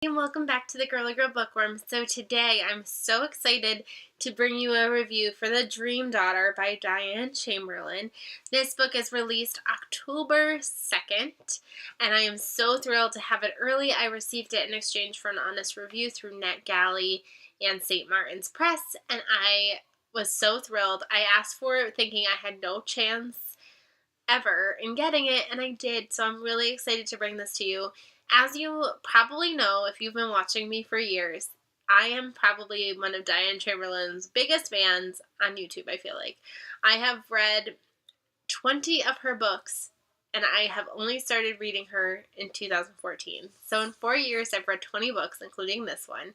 And welcome back to the Girly Girl Bookworm. So today I'm so excited to bring you a review for The Dream Daughter by Diane Chamberlain. This book is released October 2nd, and I am so thrilled to have it early. I received it in exchange for an honest review through NetGalley and St. Martin's Press, and I was so thrilled. I asked for it thinking I had no chance ever in getting it, and I did, so I'm really excited to bring this to you. As you probably know, if you've been watching me for years, I am probably one of Diane Chamberlain's biggest fans on YouTube, I feel like. I have read 20 of her books, and I have only started reading her in 2014. So in 4 years, I've read 20 books, including this one.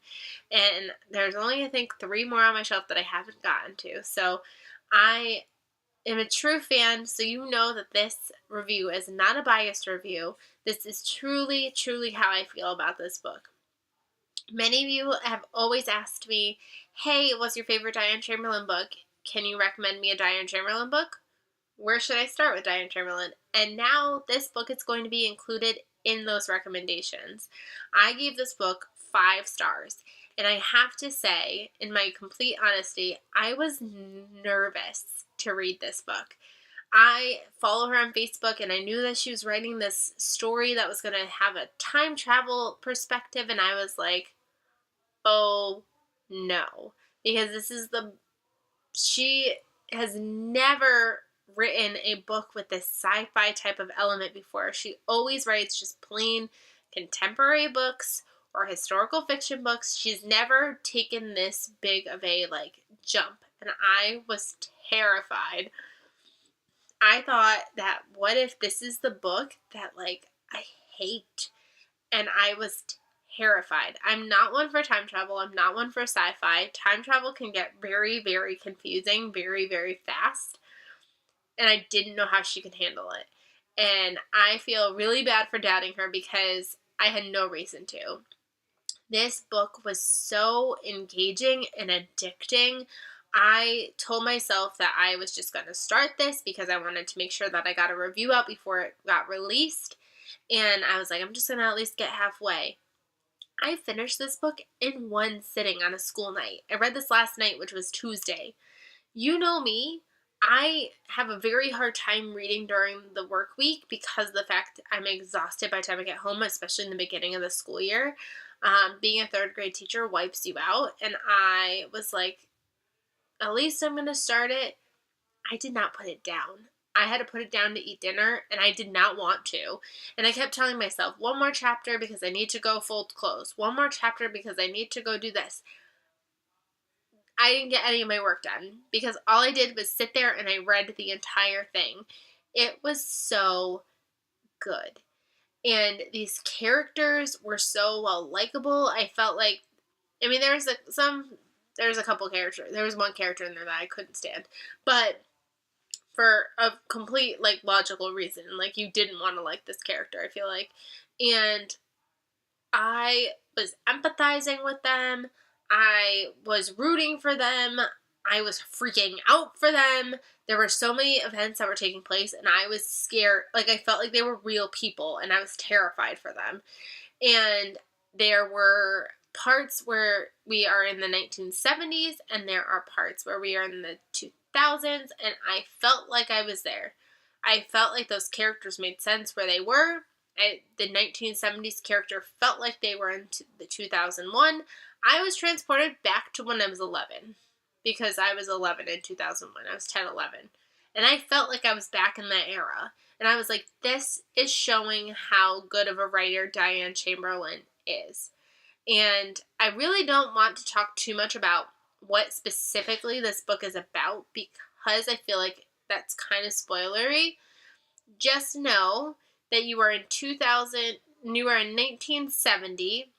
And there's only, I think, 3 more on my shelf that I haven't gotten to. So I am a true fan, so you know that this review is not a biased review. This is truly, truly how I feel about this book. Many of you have always asked me, hey, what's your favorite Diane Chamberlain book? Can you recommend me a Diane Chamberlain book? Where should I start with Diane Chamberlain? And now this book is going to be included in those recommendations. I gave this book 5 stars. And I have to say, in my complete honesty, I was nervous to read this book. I follow her on Facebook, and I knew that she was writing this story that was going to have a time travel perspective, and I was like, oh no. Because she has never written a book with this sci-fi type of element before. She always writes just plain contemporary books or historical fiction books. She's never taken this big of a jump, and I was terrified. I thought that what if this is the book that I hate? And I was terrified. I'm not one for time travel. I'm not one for sci-fi. Time travel can get very, very confusing very, very fast. And I didn't know how she could handle it. And I feel really bad for doubting her because I had no reason to. This book was so engaging and addicting. I told myself that I was just going to start this because I wanted to make sure that I got a review out before it got released. And I was like, I'm just going to at least get halfway. I finished this book in one sitting on a school night. I read this last night, which was Tuesday. You know me. I have a very hard time reading during the work week because of the fact I'm exhausted by the time I get home, especially in the beginning of the school year. Being a 3rd grade teacher wipes you out, and I was like, at least I'm going to start it. I did not put it down. I had to put it down to eat dinner, and I did not want to. And I kept telling myself, one more chapter because I need to go fold clothes. One more chapter because I need to go do this. I didn't get any of my work done because all I did was sit there and I read the entire thing. It was so good. And these characters were so well likable. I felt like, I mean, there was a couple characters. There was one character in there that I couldn't stand. But for a complete, logical reason. You didn't want to like this character, I feel like. And I was empathizing with them. I was rooting for them. I was freaking out for them. There were so many events that were taking place, and I was scared. I felt like they were real people, and I was terrified for them. And there were parts where we are in the 1970s, and there are parts where we are in the 2000s, and I felt like I was there. I felt like those characters made sense where they were. The 1970s character felt like they were in the 2001. I was transported back to when I was 11 because I was 11 in 2001. I was 10, 11. And I felt like I was back in that era. And I was like, this is showing how good of a writer Diane Chamberlain is. And I really don't want to talk too much about what specifically this book is about because I feel like that's kind of spoilery. Just know that you are in 1970,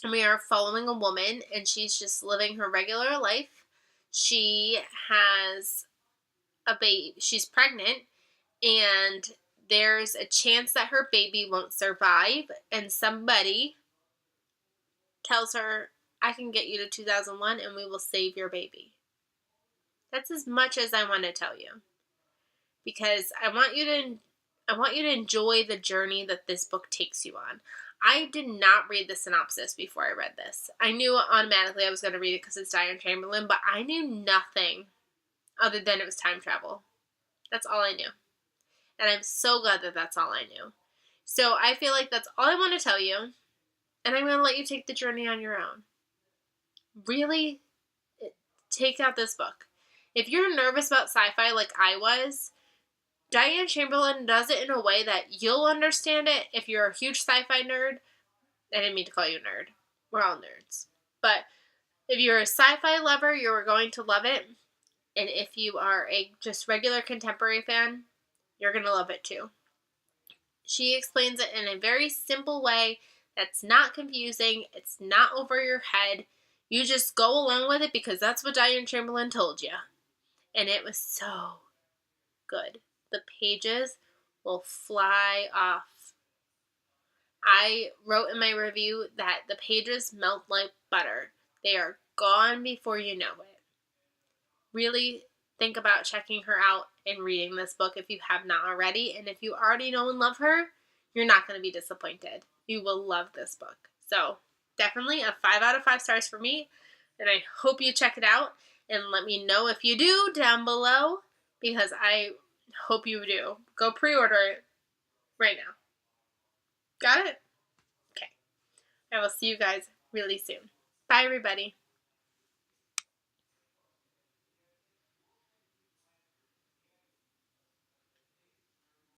and we are following a woman, and she's just living her regular life. She has a baby. She's pregnant, and there's a chance that her baby won't survive, and somebody tells her, I can get you to 2001 and we will save your baby. That's as much as I want to tell you. Because I want you to enjoy the journey that this book takes you on. I did not read the synopsis before I read this. I knew automatically I was going to read it because it's Diane Chamberlain, but I knew nothing other than it was time travel. That's all I knew. And I'm so glad that that's all I knew. So I feel like that's all I want to tell you. And I'm going to let you take the journey on your own. Really take out this book. If you're nervous about sci-fi like I was, Diane Chamberlain does it in a way that you'll understand it if you're a huge sci-fi nerd. I didn't mean to call you a nerd. We're all nerds. But if you're a sci-fi lover, you're going to love it. And if you are a just regular contemporary fan, you're going to love it too. She explains it in a very simple way that's not confusing. It's not over your head. You just go along with it because that's what Diane Chamberlain told you. And it was so good. The pages will fly off. I wrote in my review that the pages melt like butter. They are gone before you know it. Really think about checking her out and reading this book if you have not already. And if you already know and love her, you're not going to be disappointed. You will love this book. So definitely a 5 out of 5 stars for me. And I hope you check it out. And let me know if you do down below, because I hope you do. Go pre-order it right now. Got it? Okay. I will see you guys really soon. Bye, everybody.